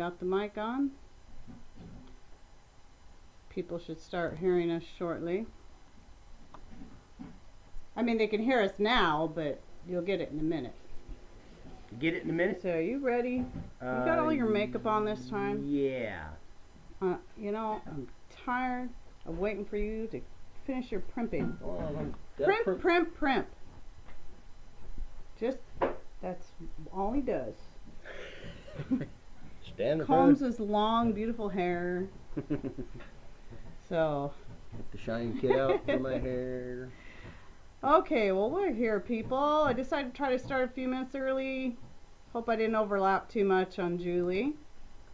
got the mic on. People should start hearing us shortly. I mean, they can hear us now, but you'll get it in a minute. Get it in a minute? So, are you ready? You got all your makeup on this time? Yeah. You know, I'm tired of waiting for you to finish your primping. Primp. Just, that's all he does. Combs his long, beautiful hair. So. Get the shine kit out for my hair. Okay, well, we're here, people. I decided to try to start a few minutes early. Hope I didn't overlap too much on Julie.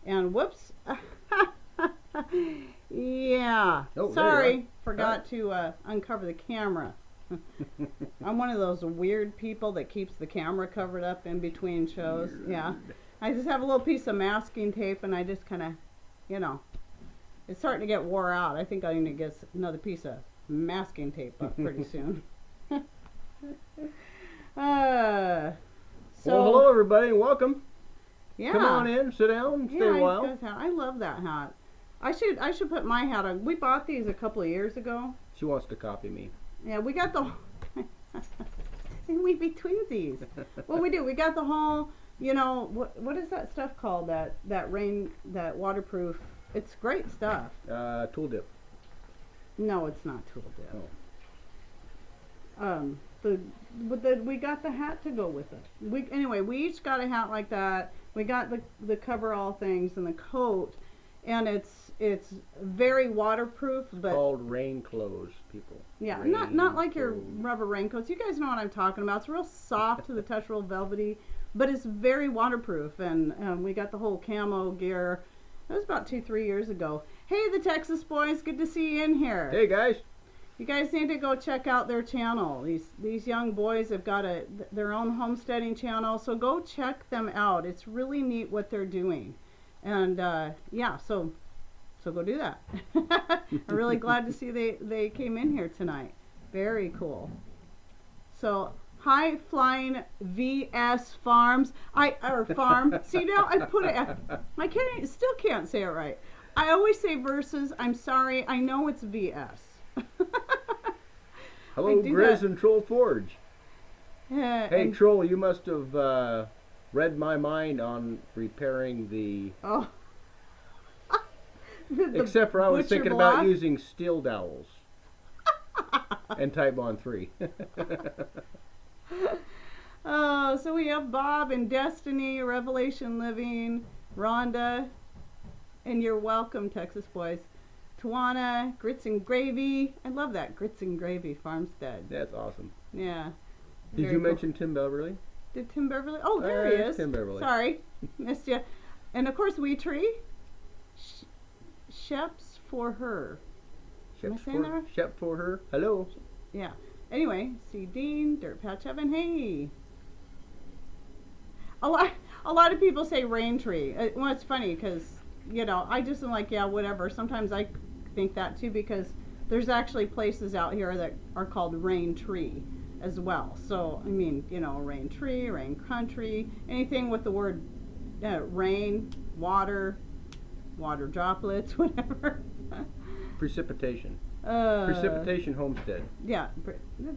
And whoops. Yeah. Oh, sorry. Forgot to uncover the camera. I'm one of those weird people that keeps the camera covered up in between shows. Yeah. I just have a little piece of masking tape and I just kind of, you know, it's starting to get wore out. I think I need to get another piece of masking tape up pretty soon. Well, hello everybody and welcome. Yeah. Come on in, sit down, stay a while. I love that hat. I should put my hat on. We bought these a couple of years ago. She wants to copy me. Yeah, we got the we be twinsies. Well, we do. We got the whole, you know, what is that stuff called? That waterproof. It's great stuff. Tool dip. No, it's not tool dip. Oh. We got the hat to go with it. We each got a hat like that. We got the coverall things and the coat, and it's very waterproof. But called rain clothes, people. Yeah, not like your rubber raincoats. You guys know what I'm talking about. It's real soft to the touch, real velvety, but it's very waterproof. And we got the whole camo gear. That was about 2-3 years ago. Hey, the Texas boys, good to see you in here. Hey guys. You guys need to go check out their channel. These young boys have got their own homesteading channel, so go check them out. It's really neat what they're doing, and yeah, so go do that. I'm really glad to see they came in here tonight. Very cool. So high flying VS Farms. Farm. See now I put it. I still can't say it right. I always say versus. I'm sorry. I know it's VS. Hello, Grizz and Troll Forge. Hey, Troll, you must have read my mind on repairing the... Oh. Except for I was thinking about using steel dowels. And Type on 3. Oh, so we have Bob and Destiny, Revelation Living, Rhonda, and you're welcome, Texas boys. Tawana, Grits and Gravy. I love that, Grits and Gravy Farmstead. That's awesome. Yeah. Did you mention Tim Beverly? Did Tim Beverly? Oh, there he is. Tim Beverly. Sorry, missed you. And of course, Wee Tree. Sheps for her. Shep for her. Hello. Yeah. Anyway, see Dean, Dirt Patch Heaven. Hey. A lot of people say Rain Tree. Well, it's funny because, you know, I just am like, yeah, whatever. Sometimes I think that too, because there's actually places out here that are called Rain Tree as well. So, I mean, you know, Rain Tree, Rain Country, anything with the word rain, water droplets, whatever. Precipitation. Precipitation Homestead. Yeah,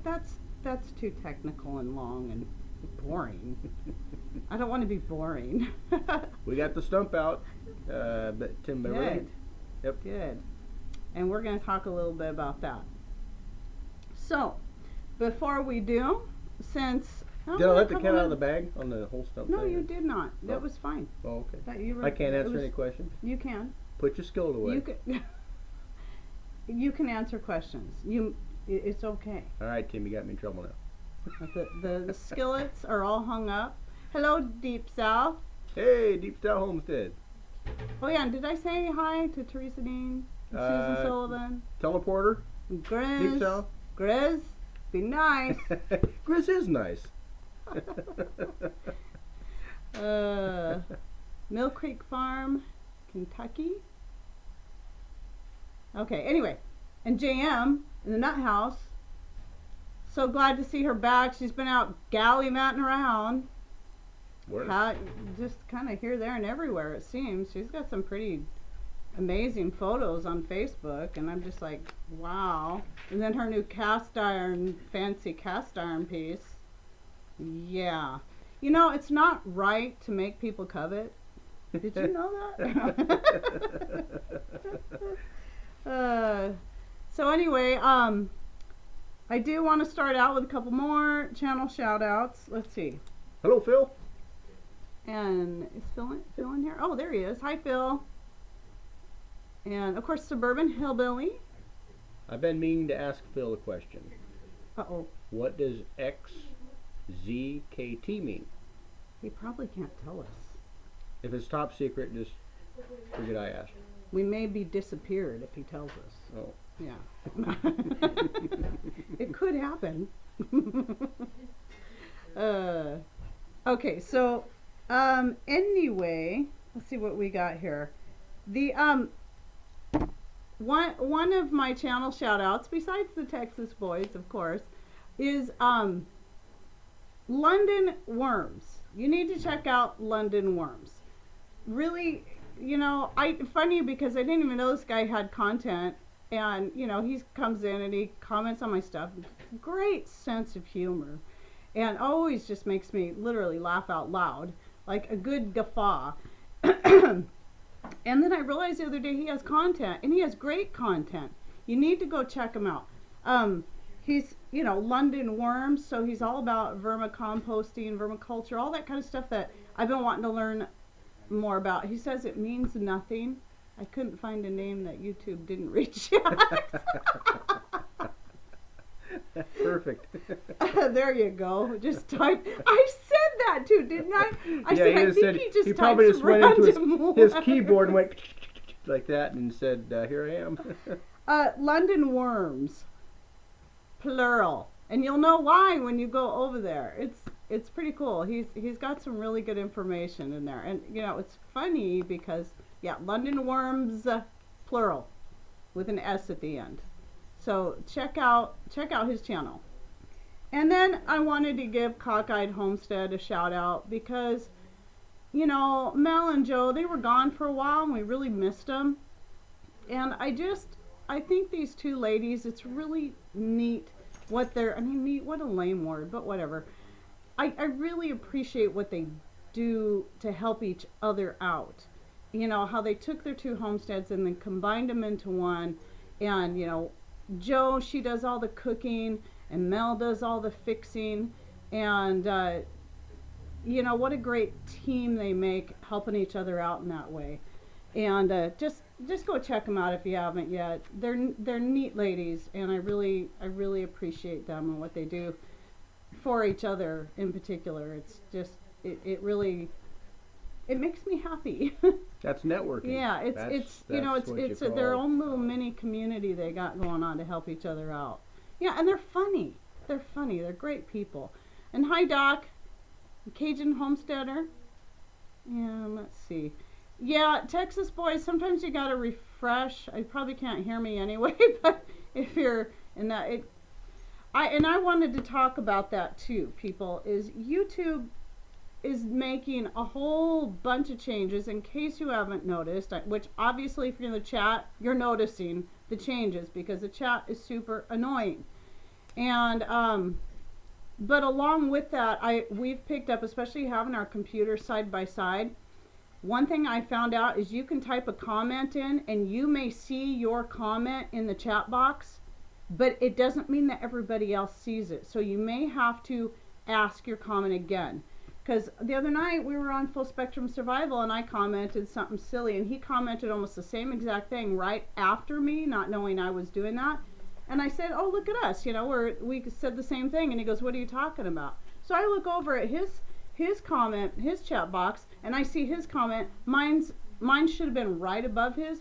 that's too technical and long and boring. I don't want to be boring. We got the stump out, but Tim Beverly. Good. Yep. Good. And we're going to talk a little bit about that. So, before we do, since... Did I let the cat out of the bag on the whole stump? No, you did not. That was fine. Oh, okay. I can't answer any questions? You can. Put your skillet away. You can answer questions. It's okay. All right, Tim, you got me in trouble now. The skillets are all hung up. Hello, Deep South. Hey, Deep South Homestead. Oh yeah, and did I say hi to Teresa Dean, Susan Sullivan, Teleporter, Grizz, Deep South, Grizz? Be nice. Grizz is nice. Mill Creek Farm, Kentucky. Okay, anyway, and JM in the Nut House. So glad to see her back. She's been out gallivanting around. just kind of here, there, and everywhere, it seems. She's got some pretty amazing photos on Facebook, and I'm just like, wow. And then her new fancy cast iron piece. Yeah. You know, it's not right to make people covet. Did you know that? So anyway, I do want to start out with a couple more channel shout outs. Let's see. Hello, Phil. And is Phil in here? Oh, there he is. Hi, Phil. And of course, Suburban Hillbilly. I've been meaning to ask Phil a question. Uh-oh. What does XZKT mean? He probably can't tell us. If it's top secret, just forget I asked. We may be disappeared if he tells us. Oh. Yeah. It could happen. Okay, so anyway, let's see what we got here. The one of my channel shout outs, besides the Texas boys, of course, is London Worms. You need to check out London Worms. Really, you know, funny because I didn't even know this guy had content, and you know, he comes in and he comments on my stuff. Great sense of humor, and always just makes me literally laugh out loud, like a good guffaw. And then I realized the other day he has content, and he has great content. You need to go check him out. He's, you know, London Worms, so he's all about vermicomposting, vermiculture, all that kind of stuff that I've been wanting to learn more about. He says it means nothing. I couldn't find a name that YouTube didn't reach yet. Perfect. There you go. Just type. I said that too, didn't I? I yeah, said I think he just probably just went into his random keyboard and went like that and said, "Here I am." London Worms, plural, and you'll know why when you go over there. It's pretty cool. He's got some really good information in there, and you know, it's funny because yeah, London Worms, plural, with an S at the end. So check out his channel. And then I wanted to give Cockeyed Homestead a shout out because, you know, Mel and Joe, they were gone for a while and we really missed them. And I think these two ladies, it's really neat what neat, what a lame word, but whatever. I really appreciate what they do to help each other out. You know, how they took their two homesteads and then combined them into one. And, you know, Joe, she does all the cooking, and Mel does all the fixing, and you know, what a great team they make, helping each other out in that way. And just go check them out if you haven't yet. They're neat ladies, and I really appreciate them and what they do for each other in particular. It's just it really makes me happy. That's networking. Yeah, it's you know, it's their own little mini community they got going on to help each other out. Yeah, and they're funny. They're great people. And hi, Doc, Cajun Homesteader. And let's see. Yeah, Texas boys, sometimes you gotta refresh. I probably can't hear me anyway, but if you're in that, I wanted to talk about that too, people, is YouTube is making a whole bunch of changes, in case you haven't noticed, which obviously if you're in the chat, you're noticing the changes because the chat is super annoying. And but along with that, we've picked up, especially having our computers side by side, one thing I found out is you can type a comment in and you may see your comment in the chat box, but it doesn't mean that everybody else sees it. So you may have to ask your comment again. Because the other night we were on Full Spectrum Survival and I commented something silly and he commented almost the same exact thing right after me, not knowing I was doing that. And I said, oh, look at us, you know, we said the same thing. And he goes, what are you talking about? So I look over at his comment, his chat box, and I see his comment. Mine should have been right above his,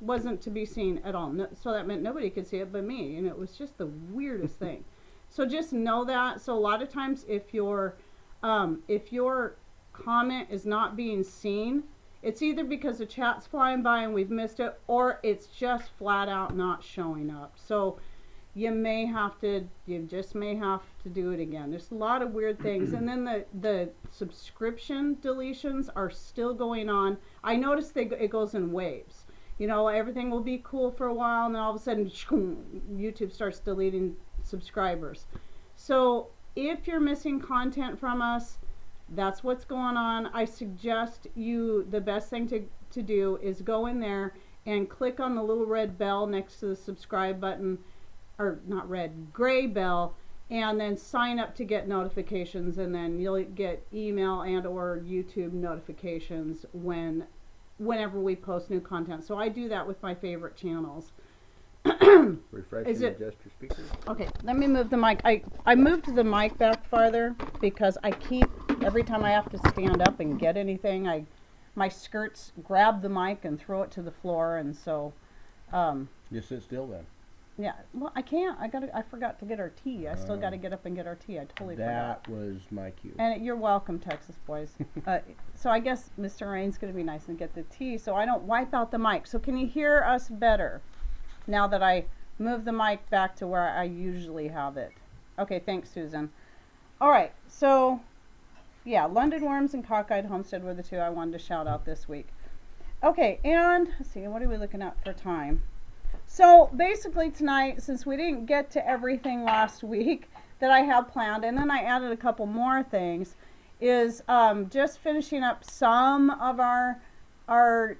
wasn't to be seen at all. No, so that meant nobody could see it but me. And it was just the weirdest thing. So just know that. So a lot of times if your comment is not being seen, it's either because the chat's flying by and we've missed it, or it's just flat out not showing up. So you just may have to do it again. There's a lot of weird things. And then the subscription deletions are still going on. I noticed it goes in waves. You know, everything will be cool for a while, and then all of a sudden, YouTube starts deleting subscribers. So if you're missing content from us, that's what's going on. I suggest the best thing to do is go in there and click on the little red bell next to the subscribe button, or not red, gray bell, and then sign up to get notifications, and then you'll get email and or YouTube notifications whenever we post new content. So I do that with my favorite channels. Refresh and adjust your speakers. Okay, let me move the mic. I moved the mic back farther because every time I have to stand up and get anything, my skirts grab the mic and throw it to the floor, and so Just sit still then. yeah, well, I can't. I forgot to get our tea. I still got to get up and get our tea. I totally forgot. That was my cue. And you're welcome, Texas boys. So I guess Mr. Rain's going to be nice and get the tea so I don't wipe out the mic. So can you hear us better now that I move the mic back to where I usually have it? Okay, thanks, Susan. All right, so yeah, London Worms and Cockeyed Homestead were the two I wanted to shout out this week. Okay, and let's see, what are we looking at for time? So basically tonight, since we didn't get to everything last week that I had planned, and then I added a couple more things, is just finishing up some of our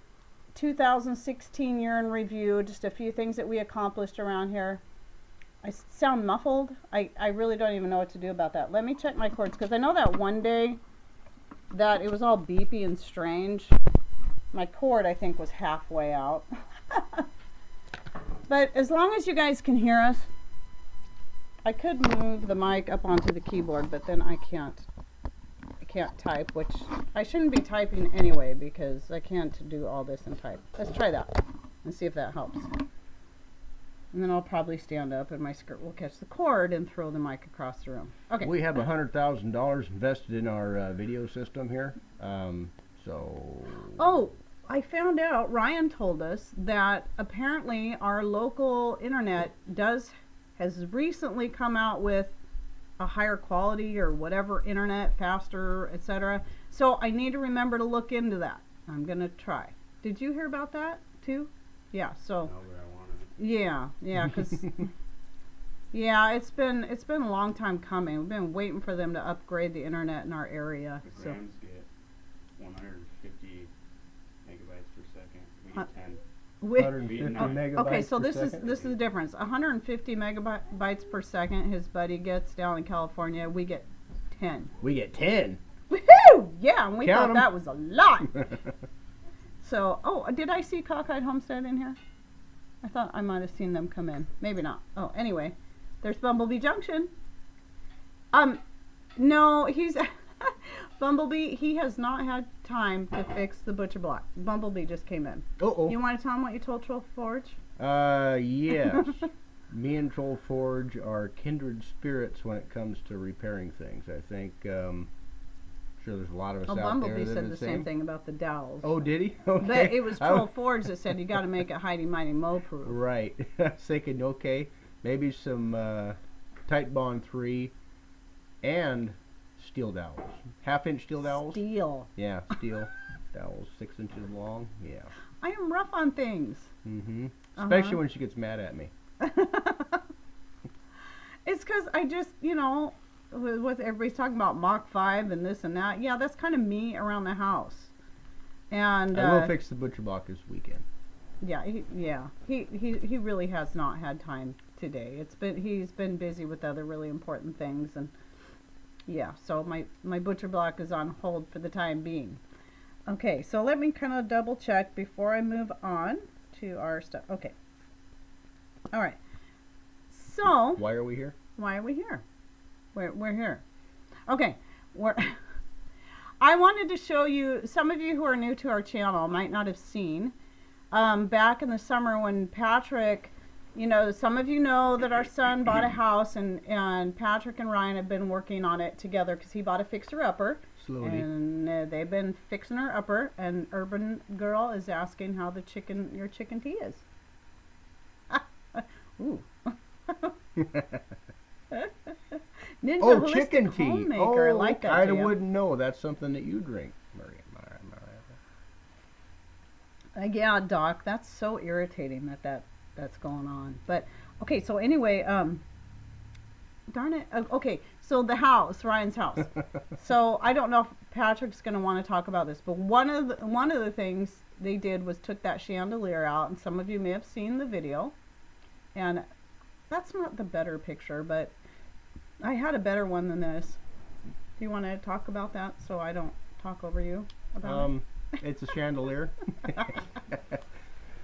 2016 year in review, just a few things that we accomplished around here. I sound muffled. I really don't even know what to do about that. Let me check my cords, because I know that one day that it was all beepy and strange. My cord, I think, was halfway out. But as long as you guys can hear us, I could move the mic up onto the keyboard, but then I can't type, which I shouldn't be typing anyway because I can't do all this and type. Let's try that and see if that helps. And then I'll probably stand up and my skirt will catch the cord and throw the mic across the room. Okay. We have $100,000 invested in our video system here. Oh, I found out, Ryan told us that apparently our local internet has recently come out with a higher quality or whatever internet, faster, etc. So I need to remember to look into that. I'm gonna try. Did you hear about that too? Yeah. So. Yeah, because yeah, it's been a long time coming. We've been waiting for them to upgrade the internet in our area. The Rams get 150 megabytes per second. We get 10. 150 megabytes okay, so per this second. is the difference. 150 megabytes per second his buddy gets down in California. We get 10. We get 10. Woohoo! Yeah, and we Count thought 'em. that was a lot. So, oh, did I see Cockeyed Homestead in here? I thought I might have seen them come in. Maybe not. Oh, anyway, there's Bumblebee Junction. No, he's Bumblebee. He has not had time to fix the butcher block. Bumblebee just came in. Uh-oh. You want to tell him what you told Troll Forge? Yes. Me and Troll Forge are kindred spirits when it comes to repairing things. I think, sure there's a lot of us out there Bumblebee that are said the same thing about the dowels. Oh, did he? Okay. But it was Troll Forge that said you got to make it Heidi Mighty Mow proof. Right. I was thinking, okay, maybe some Tight Bond 3 and steel dowels. Half-inch steel dowels? Steel. Yeah, steel dowels, 6 inches long. Yeah. I am rough on things. Mm-hmm. Especially when she gets mad at me. It's because I just, with everybody's talking about Mach 5 and this and that. Yeah, that's kind of me around the house. And I will fix the butcher block this weekend. Yeah, he really has not had time today. He's been busy with other really important things, and yeah, so my butcher block is on hold for the time being. Okay, so let me kind of double check before I move on to our stuff. Okay. All right. So Why are we here? Why are we here? We're here. Okay. I wanted to show you, some of you who are new to our channel might not have seen, back in the summer when Patrick, some of you know that our son bought a house, and Patrick and Ryan have been working on it together because he bought a fixer-upper. Slowly. And they've been fixing her upper, and Urban Girl is asking how your chicken tea is. Ooh. Ninja Oh, Holistic chicken tea. Homemaker. I Oh, like that. I Jam. wouldn't know. That's something that you drink, Maria. Yeah, Doc, that's so irritating that's going on. But okay, so anyway, darn it. Okay, so the house, Ryan's house. So I don't know if Patrick's going to want to talk about this, but one of the things they did was took that chandelier out, and some of you may have seen the video. And that's not the better picture, but I had a better one than this. Do you want to talk about that so I don't talk over you about it? It's a chandelier.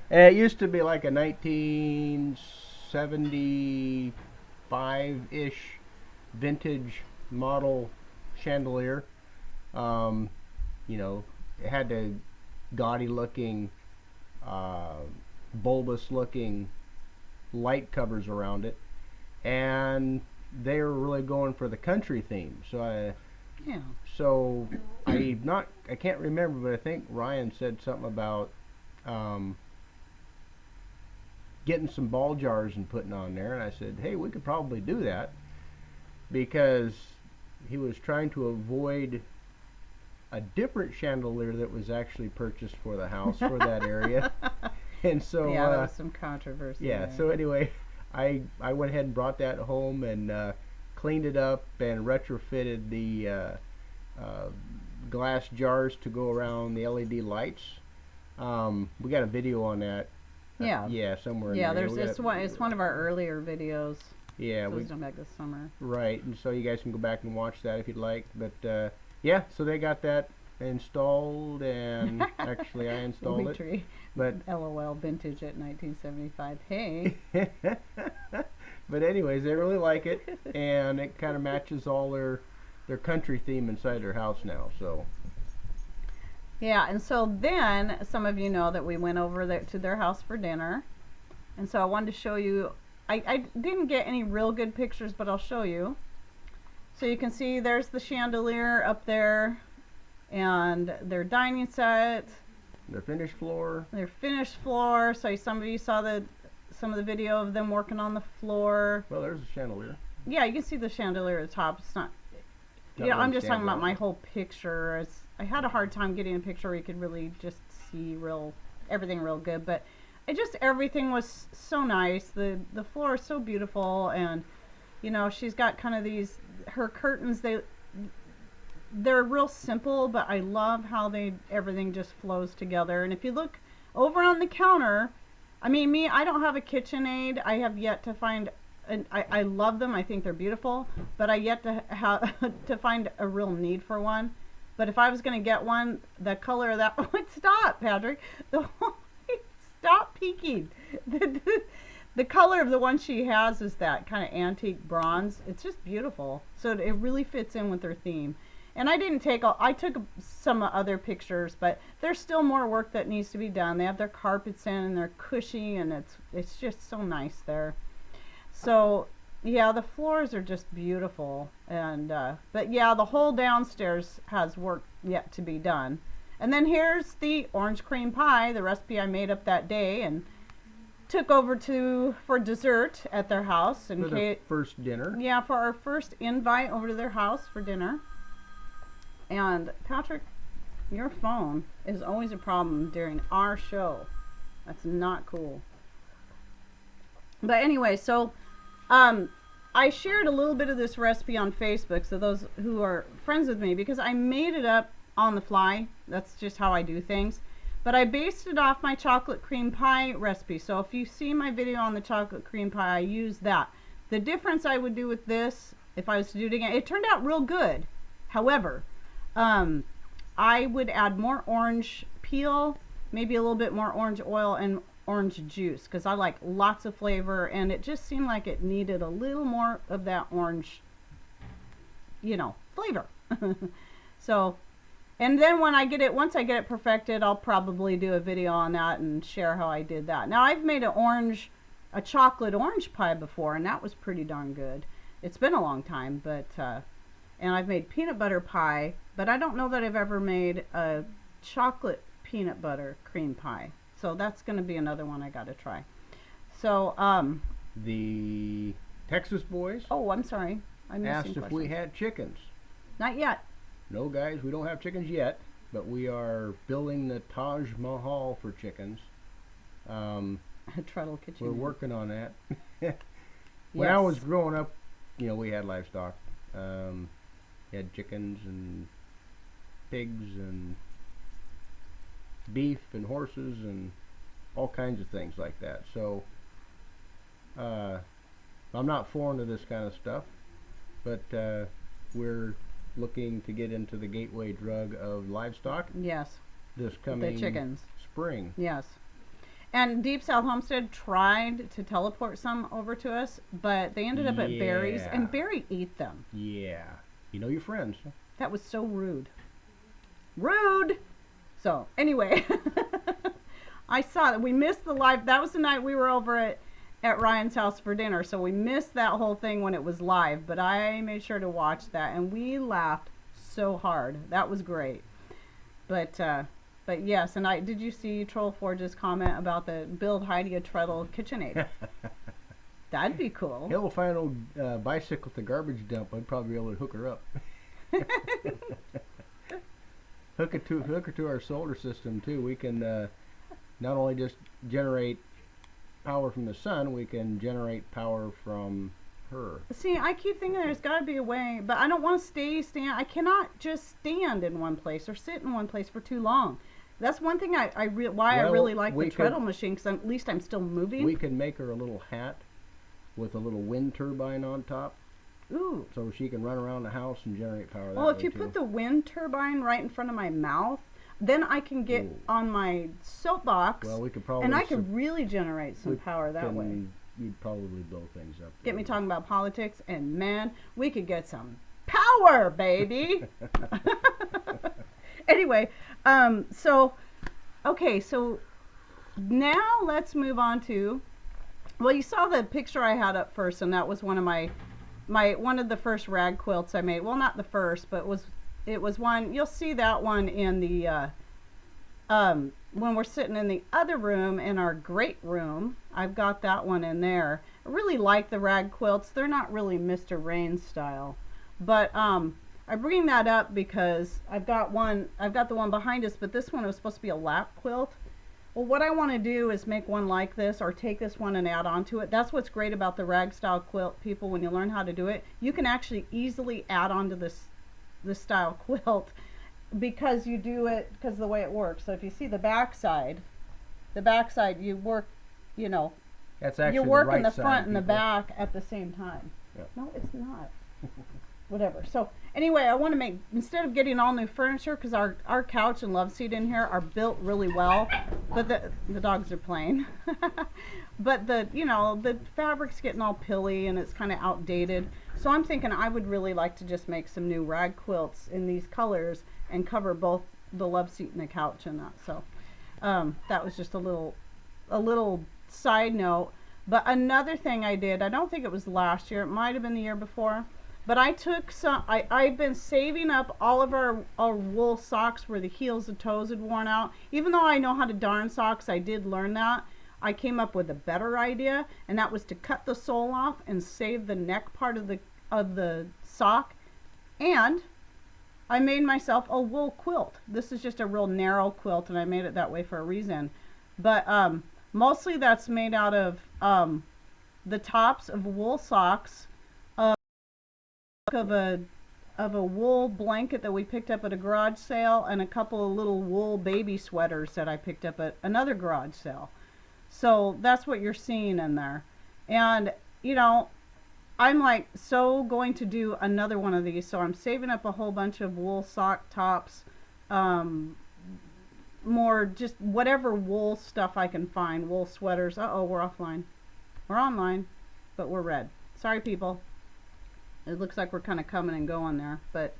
It used to be like a 1975-ish vintage model chandelier. You know, it had a gaudy looking, bulbous looking light covers around it, and they were really going for the country theme. So I can't remember, but I think Ryan said something about getting some ball jars and putting on there, and I said, hey, we could probably do that, because he was trying to avoid a different chandelier that was actually purchased for the house for that area. And so yeah, there was some controversy. Yeah, there. so anyway, I went ahead and brought that home and cleaned it up and retrofitted the glass jars to go around the LED lights. We got a video on that. Yeah. Yeah, somewhere. Yeah, in there. it's one of our earlier videos. Yeah, so we done back this summer. Right, and so you guys can go back and watch that if you'd like. But yeah, so they got that installed, and actually I installed it. Tree. But LOL, vintage at 1975. Hey. But anyways, they really like it, and it kind of matches all their country theme inside their house now. So yeah, and so then some of you know that we went over there to their house for dinner, and so I wanted to show you. I didn't get any real good pictures, but I'll show you. So you can see there's the chandelier up there, and their dining set. their finished floor. Their finished floor. So some of you saw some of the video of them working on the floor. Well, there's a chandelier. Yeah, you can see the chandelier at the top. It's not. Yeah, I'm just talking about my whole picture. I had a hard time getting a picture where you could really just see everything real good, but everything was so nice. The floor is so beautiful, and you know, she's got kind of her curtains, they're real simple, but I love how everything just flows together. And if you look over on the counter, I mean, I don't have a KitchenAid. I have yet to find, and I love them. I think they're beautiful, but I yet to have to find a real need for one. But if I was going to get one, the color of that, stop, Patrick. Stop peeking. The color of the one she has is that kind of antique bronze. It's just beautiful. So it really fits in with their theme. And I took some other pictures, but there's still more work that needs to be done. They have their carpets in, and they're cushy, and it's just so nice there. So yeah, the floors are just beautiful. And but yeah, the whole downstairs has work yet to be done. And then here's the orange cream pie, the recipe I made up that day and took over for dessert at their house. For the first dinner. Yeah, for our first invite over to their house for dinner. And Patrick, your phone is always a problem during our show. That's not cool. But anyway, so I shared a little bit of this recipe on Facebook, so those who are friends with me, because I made it up on the fly. That's just how I do things. But I based it off my chocolate cream pie recipe. So if you see my video on the chocolate cream pie, I use that. The difference I would do with this, if I was to do it again, it turned out real good. However, I would add more orange peel, maybe a little bit more orange oil and orange juice, because I like lots of flavor, and it just seemed like it needed a little more of that orange, flavor. So, and then once I get it perfected, I'll probably do a video on that and share how I did that. Now, I've made a chocolate orange pie before, and that was pretty darn good. It's been a long time, but and I've made peanut butter pie, but I don't know that I've ever made a chocolate peanut butter cream pie. So that's going to be another one I got to try. So the Texas boys Oh, I'm sorry. I'm asked missing if we questions. had chickens. Not yet. No, guys, we don't have chickens yet, but we are building the Taj Mahal for chickens. A Treadle kitchen. We're working on that. When I was growing up, we had livestock. Had chickens and pigs and beef and horses and all kinds of things like that. So I'm not foreign to this kind of stuff, but we're looking to get into the gateway drug of livestock Yes. this coming The chickens. spring. Yes. And Deep South Homestead tried to teleport some over to us, but they ended up at Barry's, Yeah. and Barry ate them. Yeah. You know your friends. That was so rude. Rude! So, anyway, I saw that we missed the live. That was the night we were over at Ryan's house for dinner, so we missed that whole thing when it was live, but I made sure to watch that, and we laughed so hard. That was great. But yes, and did you see Troll Forge's comment about the build Heidi a Treadle KitchenAid? That'd be cool. He'll find an old bicycle at the garbage dump. I'd probably be able to hook her up. Hook her to our solar system too. We can not only just generate power from the sun, we can generate power from her. See, I keep thinking there's got to be a way, but I don't want to stand. I cannot just stand in one place or sit in one place for too long. That's one thing I really like the treadle machine, because at least I'm still moving. We can make her a little hat with a little wind turbine on top. Ooh. So she can run around the house and generate power that Well, way if you too. put the wind turbine right in front of my mouth, then I can get on my soapbox, well, we could probably and I could really generate some power that way. You'd probably blow things up. Get me talking about politics, and man, we could get some power, baby. Anyway, so now let's move on to, well, you saw the picture I had up first, and that was one of my one of the first rag quilts I made. Well, not the first, but it was one. You'll see that one in the when we're sitting in the other room, in our great room. I've got that one in there. I really like the rag quilts. They're not really Mr. Rain style, but I bring that up because I've got the one behind us, but this one was supposed to be a lap quilt. Well, what I want to do is make one like this, or take this one and add on to it. That's what's great about the rag style quilt, people. When you learn how to do it, you can actually easily add on to this style quilt, because you do it because of the way it works. So if you see the back side you work, That's actually you're working the the front side, and the people. back at the same time. Yep. No, it's not. Whatever. So anyway, I want to make, instead of getting all new furniture, because our couch and love seat in here are built really well, but the dogs are playing. But the fabric's getting all pilly and it's kind of outdated. So I'm thinking I would really like to just make some new rag quilts in these colors and cover both the love seat and the couch and that. So that was just a little side note. But another thing I did, I don't think it was last year, it might have been the year before, but I took some, I've been saving up all of our wool socks where the heels and toes had worn out. Even though I know how to darn socks, I did learn that. I came up with a better idea, and that was to cut the sole off and save the neck part of the sock. And I made myself a wool quilt. This is just a real narrow quilt, and I made it that way for a reason. But mostly that's made out of the tops of wool socks, of a wool blanket that we picked up at a garage sale, and a couple of little wool baby sweaters that I picked up at another garage sale. So that's what you're seeing in there. And I'm like so going to do another one of these, so I'm saving up a whole bunch of wool sock tops, more just whatever wool stuff I can find, wool sweaters. Uh-oh, we're offline. We're online, but we're red. Sorry, people. It looks like we're kind of coming and going there, but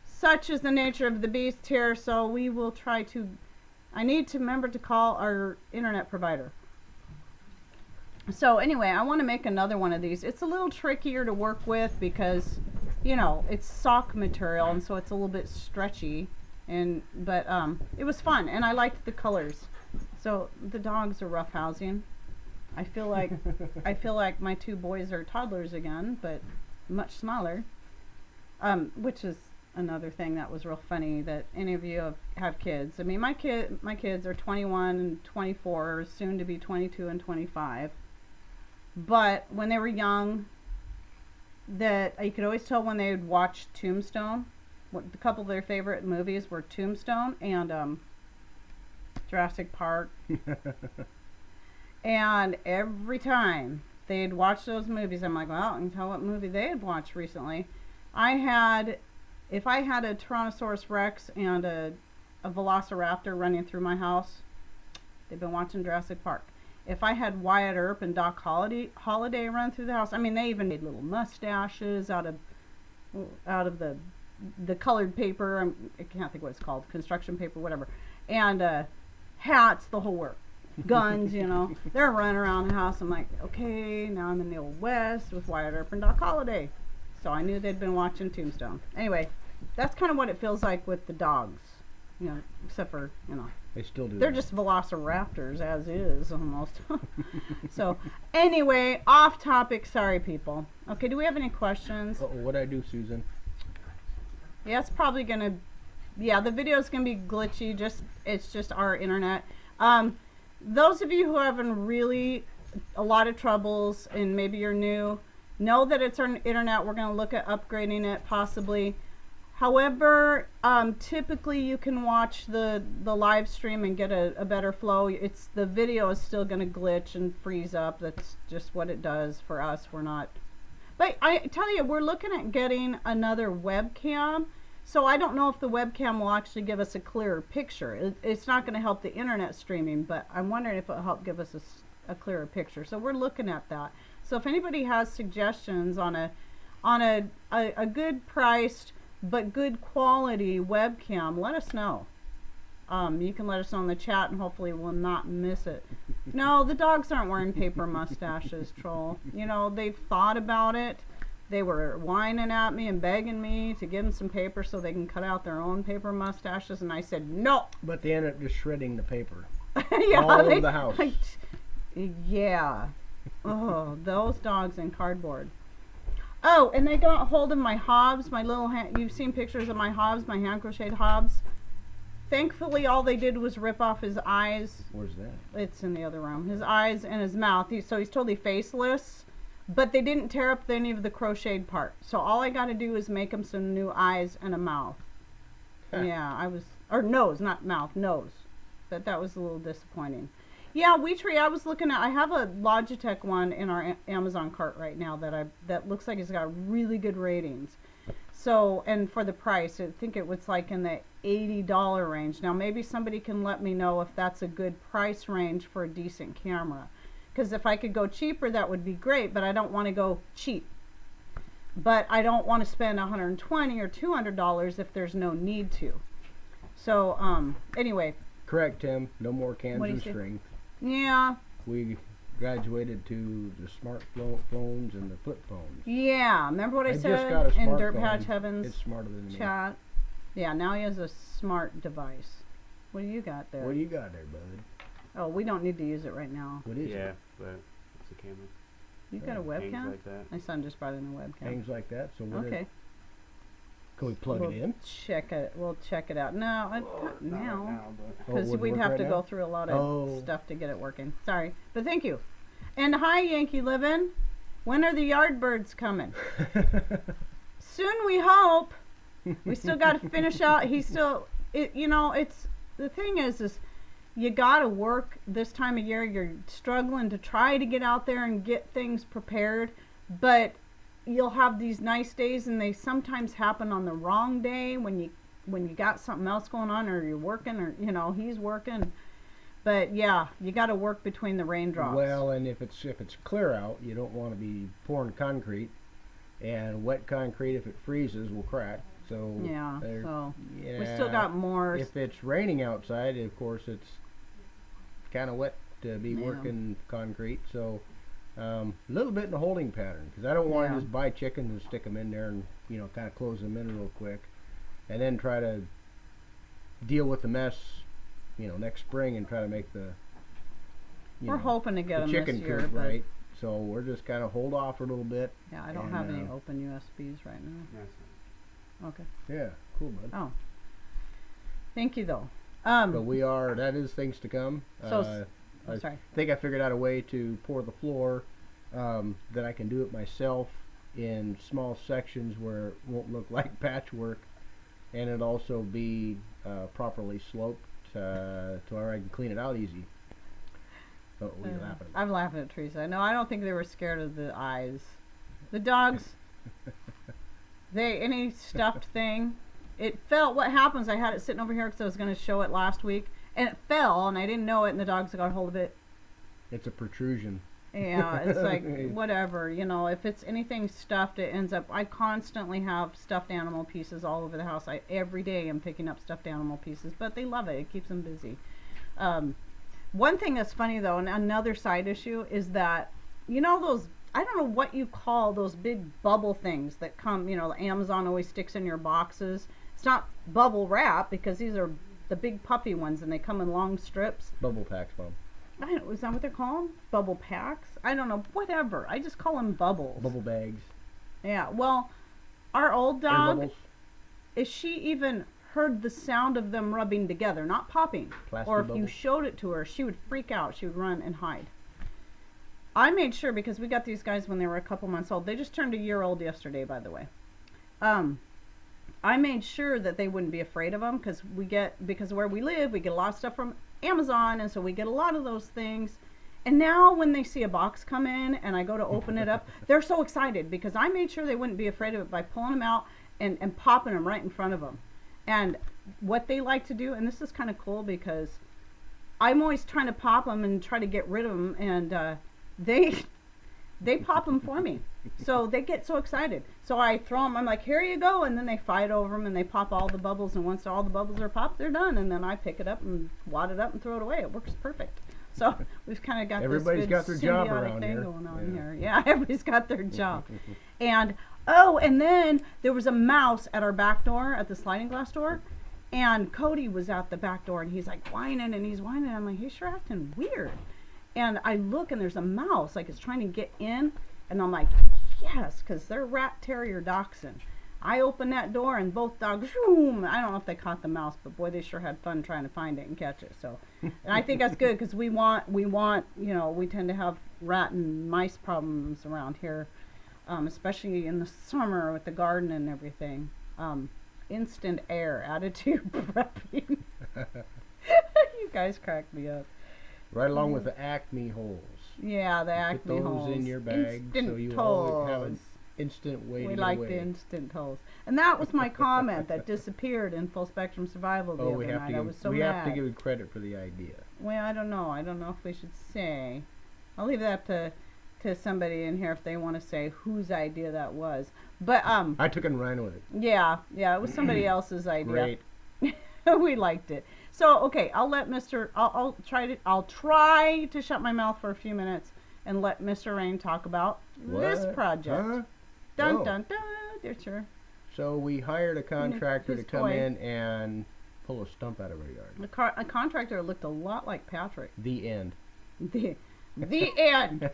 such is the nature of the beast here, so we will try to, I need to remember to call our internet provider. So anyway, I want to make another one of these. It's a little trickier to work with because, it's sock material, and so it's a little bit stretchy, but it was fun, and I liked the colors. So the dogs are roughhousing. I feel like my two boys are toddlers again, but much smaller. Which is another thing that was real funny that any of you have kids. I mean, my kids are 21 and 24, soon to be 22 and 25. But when they were young, that you could always tell when they would watch Tombstone. A couple of their favorite movies were Tombstone and Jurassic Park. And every time they'd watch those movies, I'm like, well, I can tell what movie they had watched recently. If I had a Tyrannosaurus Rex and a Velociraptor running through my house, they've been watching Jurassic Park. If I had Wyatt Earp and Doc Holliday run through the house, I mean, they even made little mustaches out of the colored paper. I can't think what it's called, construction paper, whatever, and hats, the whole work. Guns, you know. They're running around the house. I'm like, okay, now I'm in the Old West with Wyatt Earp and Doc Holliday. So I knew they'd been watching Tombstone. Anyway, that's kind of what it feels like with the dogs, you know, except for, you know, They still do. they're just velociraptors as is almost. So anyway, off topic. Sorry, people. Okay, do we have any questions? What'd I do, Susan? Yeah, it's probably gonna. Yeah, the video's gonna be glitchy. It's just our internet. Those of you who are having really a lot of troubles and maybe you're new, know that it's our internet. We're gonna look at upgrading it possibly. However, typically you can watch the live stream and get a better flow. The video is still gonna glitch and freeze up. That's just what it does for us. We're not. But I tell you, we're looking at getting another webcam. So I don't know if the webcam will actually give us a clearer picture. It's not going to help the internet streaming, but I'm wondering if it'll help give us a clearer picture. So we're looking at that. So if anybody has suggestions on a good priced but good quality webcam, let us know. You can let us know in the chat, and hopefully we'll not miss it. No, the dogs aren't wearing paper mustaches, Troll. You know, they've thought about it. They were whining at me and begging me to give them some paper so they can cut out their own paper mustaches, and I said no. But they ended up just shredding the paper. Yeah, all over the house. Yeah. Oh, those dogs in cardboard. Oh, and they got hold of my hobs, my little hand. You've seen pictures of my hobs, my hand crocheted hobs. Thankfully, all they did was rip off his eyes. Where's that? It's in the other room. His eyes and his mouth. So he's totally faceless. But they didn't tear up any of the crocheted part. So all I got to do is make him some new eyes and a mouth. Yeah, or nose, not mouth, nose. But that was a little disappointing. Yeah, I have a Logitech one in our Amazon cart right now that looks like it's got really good ratings. So, and for the price, I think it was like in the $80 range. Now maybe somebody can let me know if that's a good price range for a decent camera. Because if I could go cheaper, that would be great, but I don't want to go cheap. But I don't want to spend $120 or $200 if there's no need to. So, anyway. Correct, Tim. No more cans and say? string. Yeah. We graduated to the smart phones and the flip phones. Yeah. Remember what I just said got a in smart Dirt phone. Patch Heaven's It's smarter than me. chat? Yeah, now he has a smart device. What do you got there? What do you got there, bud? Oh, we don't need to use it right now. What is it? Yeah, but it's a camera. You got a Hangs webcam? like that. My son just brought in a webcam. Hangs like that. So what Okay. Can we plug We'll it in? We'll check it out. No, not Not now. right now, but Oh, it Because wouldn't we'd work have right to now? go through a lot of Oh. stuff to get it working. Sorry. But thank you. And hi, Yankee Livin'. When are the Yardbirds coming? Soon, we hope. We still got to finish out. It's the thing is you got to work this time of year. You're struggling to try to get out there and get things prepared, but you'll have these nice days, and they sometimes happen on the wrong day when you got something else going on, or you're working, or he's working. But yeah, you got to work between the raindrops. Well, and if it's clear out, you don't want to be pouring concrete, and wet concrete, if it freezes, will crack. So Yeah, so yeah, we still got more. If it's raining outside, of course, it's kind of wet to be Yeah. working concrete. So a little bit in a holding pattern, because I don't want to Yeah. just buy chickens and stick them in there and kind of close them in real quick, and then try to deal with the mess next spring and try to make the We're hoping to get the them chicken this year, coop, but right? So we're just kind of hold off for a little bit. yeah, I don't And, have any open USBs right now. That's Okay. Yeah, cool, bud. Oh, thank you though. But we are, that is things to come. So, I sorry. think I figured out a way to pour the floor that I can do it myself in small sections where it won't look like patchwork, and it also be properly sloped to where I can clean it out easy. But we laughing. I'm laughing at Teresa. No, I don't think they were scared of the eyes. The dogs, any stuffed thing, it fell. What happens, I had it sitting over here because I was going to show it last week, and it fell, and I didn't know it, and the dogs got a hold of it. It's a protrusion. Yeah, it's like, whatever, you know, if it's anything stuffed, it ends up, I constantly have stuffed animal pieces all over the house. Every day I'm picking up stuffed animal pieces, but they love it. It keeps them busy. One thing that's funny though, and another side issue, is that, you know, those, I don't know what you call those big bubble things that come, you know, Amazon always sticks in your boxes. It's not bubble wrap because these are the big puffy ones and they come in long strips. Bubble packs, Mom. I don't, is that what they're called? Bubble packs? I don't know. Whatever. I just call them bubbles. Bubble bags. Yeah. Well, our old Air dog, bubbles. if she even heard the sound of them rubbing together, not popping, Plastic or if you bubbles. showed it to her, she would freak out. She would run and hide. I made sure, because we got these guys when they were a couple months old. They just turned a year old yesterday, by the way. I made sure that they wouldn't be afraid of them because where we live, we get a lot of stuff from Amazon, and so we get a lot of those things. And now when they see a box come in and I go to open it up, they're so excited because I made sure they wouldn't be afraid of it by pulling them out and popping them right in front of them. And what they like to do, and this is kind of cool because I'm always trying to pop them and try to get rid of them, and they pop them for me. So they get so excited. So I throw them, I'm like, here you go, and then they fight over them and they pop all the bubbles, and once all the bubbles are popped, they're done, and then I pick it up and wad it up and throw it away. It works perfect. So we've kind of got Everybody's this got good their job symbiotic around thing here. going on Yeah. here. Yeah, everybody's got their job. And and then there was a mouse at our back door, at the sliding glass door, and Cody was at the back door, and he's like whining and he's whining. I'm like, he's sure acting weird. And I look, and there's a mouse, like it's trying to get in, and I'm like, yes, because they're rat terrier dachshund. I opened that door, and both dogs, shoom, I don't know if they caught the mouse, but boy, they sure had fun trying to find it and catch it. So, and I think that's good because we want, you know, we tend to have rat and mice problems around here, especially in the summer with the garden and everything. Instant air attitude prepping. You guys crack me up. Right along with the Acme holes. Yeah, the Acme Put those holes. in your bag so Instant you always have toes. an instant way We to like get the away. instant toes. And that was my comment that disappeared in Full Spectrum Survival the Oh, other we have night. to I was so we mad. have to give credit for the idea. Well, I don't know. I don't know if we should say. I'll leave that to somebody in here if they want to say whose idea that was. But I took and ran with it. yeah, it was somebody else's idea. Great. We liked it. So okay, I'll let I'll try to shut my mouth for a few minutes and let Mr. Rain talk about this What? project. Huh? Dun Oh. dun dun. Dear sir. So we hired a contractor to his come toy. in and pull a stump out of our yard. A contractor looked a lot like Patrick. The end. The end.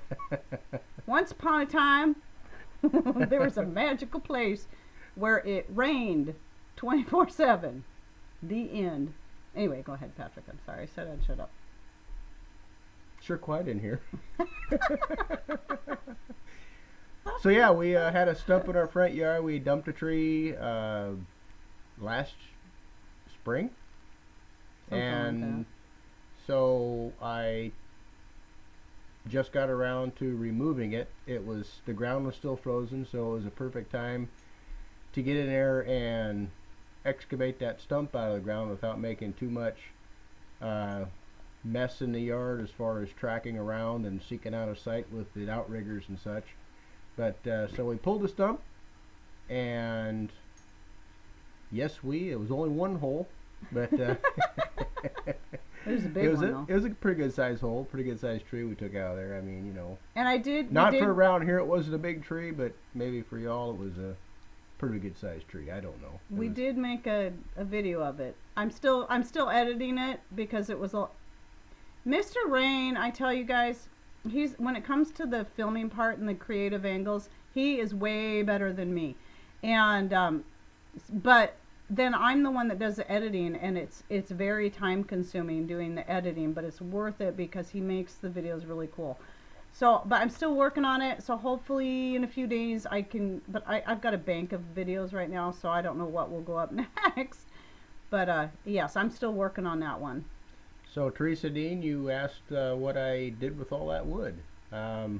Once upon a time, there was a magical place where it rained 24/7. The end. Anyway, go ahead, Patrick. I'm sorry. I said I'd shut up. Sure quiet in here. So yeah, we had a stump in our front yard. We dumped a tree last spring. Something like And so I just got around to removing it. The ground was still frozen, so it was a perfect time to get in there and excavate that stump out of the ground without making too much mess in the yard as far as tracking around and seeking out of sight with the outriggers and such. But so we pulled the stump, and yes, it was only one hole, but It was a big one, though. it was a pretty good sized hole, pretty good sized tree we took out of there. I mean, you know, And I did. not for around here it wasn't a big tree, but maybe for y'all it was a pretty good sized tree. I don't know. We did make a video of it. I'm still editing it because it was Mr. Rain, I tell you guys, when it comes to the filming part and the creative angles, he is way better than me. And but then I'm the one that does the editing, and it's very time consuming doing the editing, but it's worth it because he makes the videos really cool. So, but I'm still working on it, so hopefully in a few days I can, but I've got a bank of videos right now, so I don't know what will go up next. But yes, I'm still working on that one. So Teresa Dean, you asked what I did with all that wood.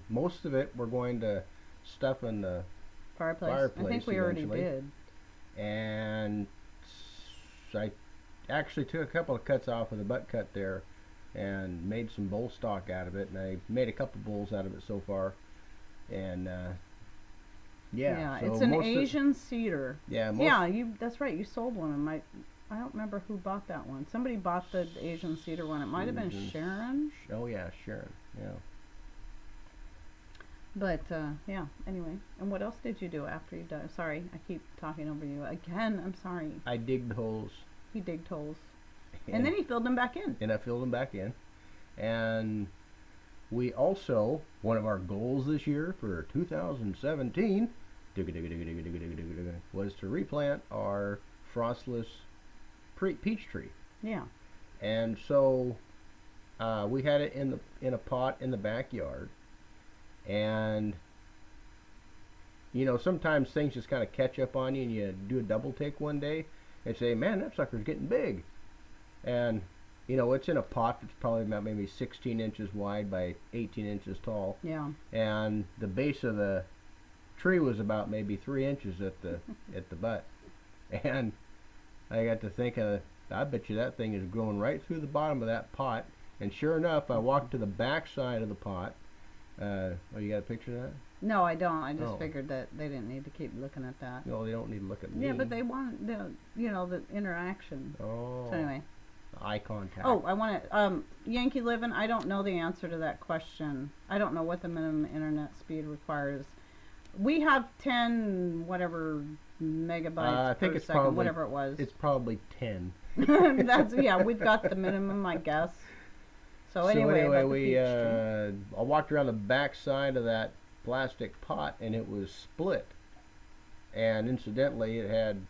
Most of it we're going to stuff in the Fireplace. I think we already did. And I actually took a couple of cuts off of the butt cut there and made some bull stock out of it, and I made a couple bulls out of it so far. And yeah, so it's an Asian cedar. Yeah, that's right, you sold one of them. I don't remember who bought that one. Somebody bought the Asian cedar one. It might have been Sharon. Oh yeah, Sharon. Yeah. But yeah, anyway. And what else did you do after you done? Sorry, I keep talking over you again. I'm sorry. I digged holes. He digged holes. And then he filled them back in. And I filled them back in. And we also, one of our goals this year for 2017 was to replant our frostless peach tree. Yeah. And so we had it in a pot in the backyard. And you know, sometimes things just kind of catch up on you, and you do a double take one day and say, man, that sucker's getting big. And you know, it's in a pot that's probably about maybe 16 inches wide by 18 inches tall. Yeah. And the base of the tree was about maybe 3 inches at the butt. And I got to thinking, I bet you that thing is growing right through the bottom of that pot. And sure enough, I walked to the back side of the pot. Oh, you got a picture of that? No, I don't. I just figured that they didn't need to keep looking at that. No, they don't need to look at me. Yeah, but they want the interaction. Oh. So anyway. Eye contact. Oh, I want to, Yankee Living, I don't know the answer to that question. I don't know what the minimum internet speed requires. We have 10 whatever megabytes I think per it's second, probably, whatever it was. It's probably 10. That's, yeah, we've got the minimum, I guess. So anyway, I walked around the back side of that plastic pot, and it was split. And incidentally, it had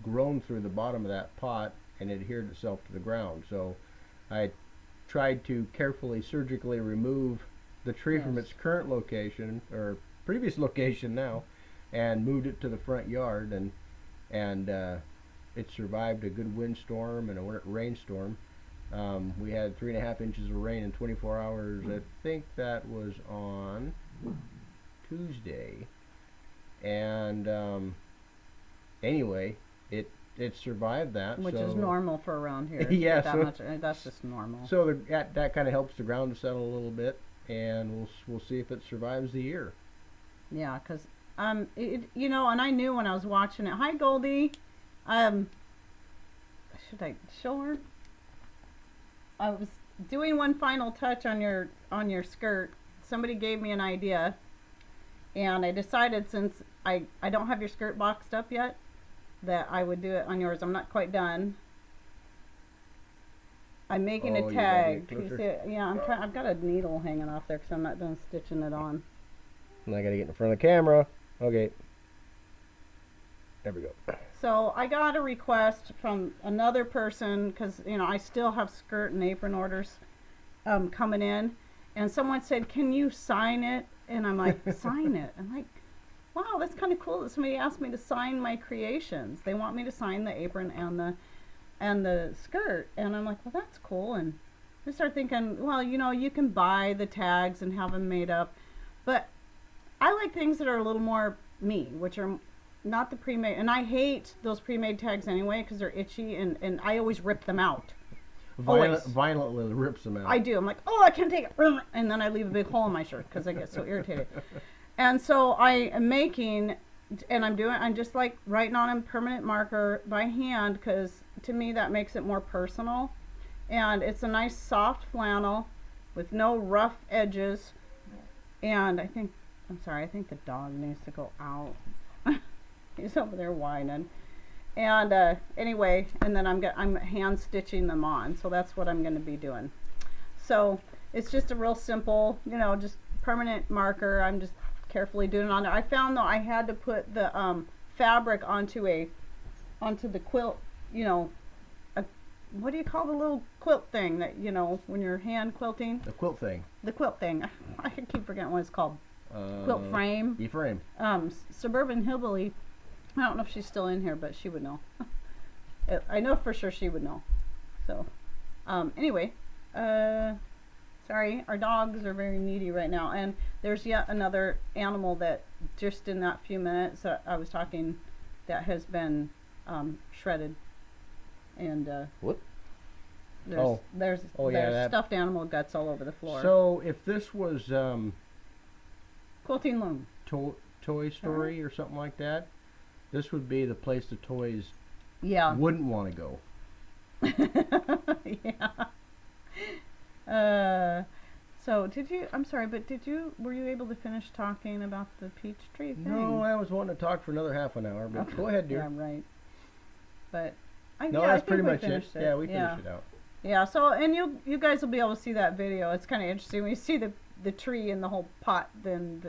grown through the bottom of that pot and adhered itself to the ground. So I tried to carefully, surgically remove the tree from its current location, or previous location now, and moved it to the front yard, and it survived a good windstorm and a rainstorm. We had 3.5 inches of rain in 24 hours. I think that was on Tuesday. And anyway, it survived that. Which is normal for around here. Yeah, that's just normal. So that kind of helps the ground to settle a little bit, and we'll see if it survives the year. Yeah, because you know, and I knew when I was watching it. Hi, Goldie. Should I show her? I was doing one final touch on your skirt. Somebody gave me an idea, and I decided, since I don't have your skirt boxed up yet, that I would do it on yours. I'm not quite done. I'm making a tag. Can you see it? Yeah, I've got a needle hanging off there because I'm not done stitching it on. And I got to get in front of the camera. Okay. There we go. So I got a request from another person, because you know I still have skirt and apron orders coming in, and someone said, "Can you sign it?" And I'm like, "Sign it?" I'm like, "Wow, that's kind of cool that somebody asked me to sign my creations. They want me to sign the apron and the skirt." And I'm like, "Well, that's cool." And I start thinking, well, you know, you can buy the tags and have them made up, but I like things that are a little more me, which are not the pre-made. And I hate those pre-made tags anyway because they're itchy, and I always rip them out. Violently rips them out. I do. I'm like, oh, I can't take it. And then I leave a big hole in my shirt because I get so irritated. And so I am making, and I'm just like writing on a permanent marker by hand, because to me that makes it more personal. And it's a nice soft flannel with no rough edges. And I think the dog needs to go out. He's over there whining. And anyway, and then I'm hand stitching them on. So that's what I'm going to be doing. So it's just a real simple, you know, just permanent marker. I'm just carefully doing it on there. I found though I had to put the fabric onto the quilt, you know, what do you call the little quilt thing that, you know, when you're hand quilting? The quilt thing. The quilt thing. I keep forgetting what it's called. Quilt frame. E-frame. Suburban Hillbilly. I don't know if she's still in here, but she would know. I know for sure she would know. So, anyway, sorry, our dogs are very needy right now, and there's yet another animal that just in that few minutes that I was talking that has been shredded. And what? There's that stuffed animal guts all over the floor. So if this was Quilting Loom Toy Story or something like that, this would be the place the toys wouldn't want to go. Yeah. So I'm sorry, but were you able to finish talking about the peach tree thing? No, I was wanting to talk for another half an hour, but go ahead, dear. Yeah, right. But that's pretty much it. Yeah, we finished finished it out. Yeah, so, and you guys will be able to see that video. It's kind of interesting when you see the tree and the whole pot, then,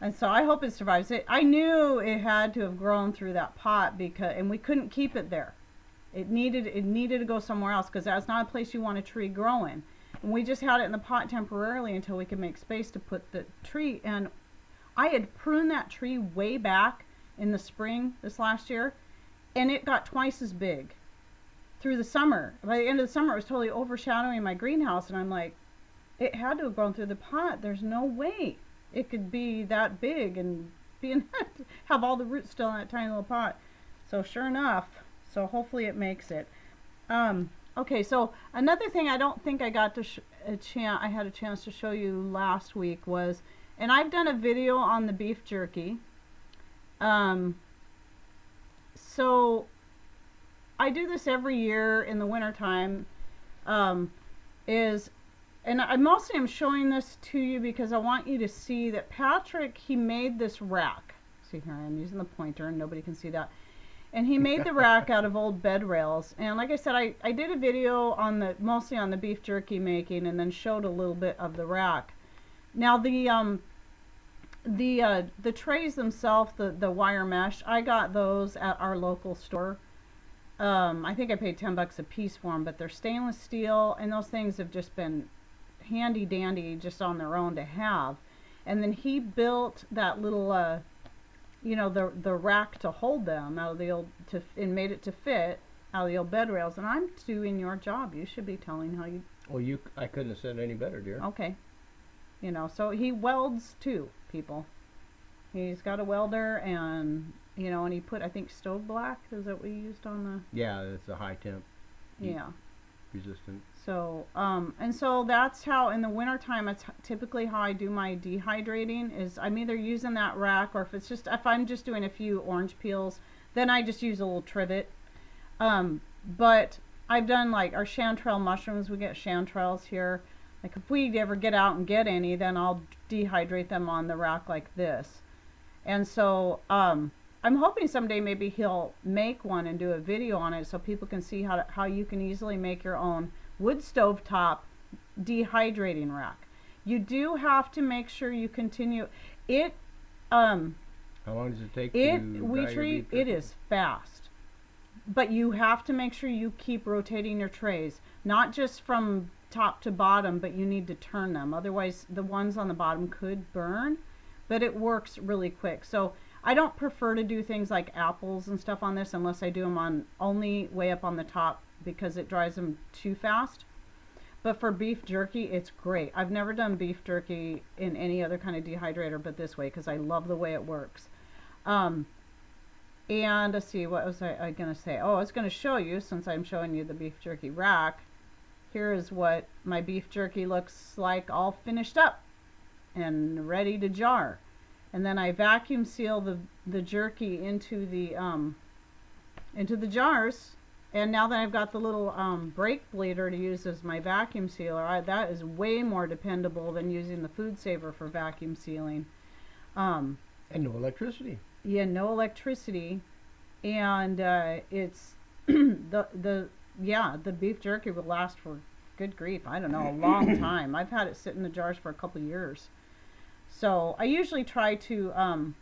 and so I hope it survives. I knew it had to have grown through that pot and we couldn't keep it there. It needed to go somewhere else because that's not a place you want a tree growing. And we just had it in the pot temporarily until we could make space to put the tree. And I had pruned that tree way back in the spring this last year, and it got twice as big through the summer. By the end of the summer, it was totally overshadowing my greenhouse, and I'm like, it had to have grown through the pot. There's no way it could be that big and have all the roots still in that tiny little pot. So sure enough, so hopefully it makes it. Okay, so another thing I don't think I got to I had a chance to show you last week was, and I've done a video on the beef jerky. So I do this every year in the wintertime, and I mostly am showing this to you because I want you to see that Patrick, he made this rack. See here, I'm using the pointer and nobody can see that. And he made the rack out of old bed rails. And like I said, I did a video mostly on the beef jerky making, and then showed a little bit of the rack. Now the trays themselves, the wire mesh, I got those at our local store. I think I paid $10 a piece for them, but they're stainless steel, and those things have just been handy dandy just on their own to have. And then he built that little, you know, the rack to hold them out of the old, and made it to fit out of the old bed rails. And I'm doing your job. You should be telling how you. Well, I couldn't have said any better, dear. Okay. You know, so he welds too, people. He's got a welder, and you know, and he put, I think, stove black. Is that what he used on the? Yeah, it's a high temp. Yeah. Resistant. So, and so that's how in the wintertime, it's typically how I do my dehydrating. Is I'm either using that rack, or if I'm just doing a few orange peels, then I just use a little trivet. But I've done like our chanterelle mushrooms. We get chanterelles here. Like if we ever get out and get any, then I'll dehydrate them on the rack like this. And so I'm hoping someday maybe he'll make one and do a video on it so people can see how you can easily make your own wood stove top dehydrating rack. You do have to make sure you continue it. How long does it take to we treat it is fast, but you have to make sure you keep rotating your trays, not just from top to bottom, but you need to turn them, otherwise the ones on the bottom could burn. But it works really quick. So I don't prefer to do things like apples and stuff on this unless I do them on only way up on the top, because it dries them too fast. But for beef jerky, it's great. I've never done beef jerky in any other kind of dehydrator but this way, because I love the way it works. And let's see, what was I going to say? Oh, I was going to show you, since I'm showing you the beef jerky rack, here is what my beef jerky looks like all finished up and ready to jar. And then I vacuum seal the jerky into the jars. And now that I've got the little brake bleeder to use as my vacuum sealer, that is way more dependable than using the Food Saver for vacuum sealing. And no electricity. Yeah, no electricity, and it's the beef jerky will last for good grief, I don't know, a long time. I've had it sit in the jars for a couple years. So I usually try to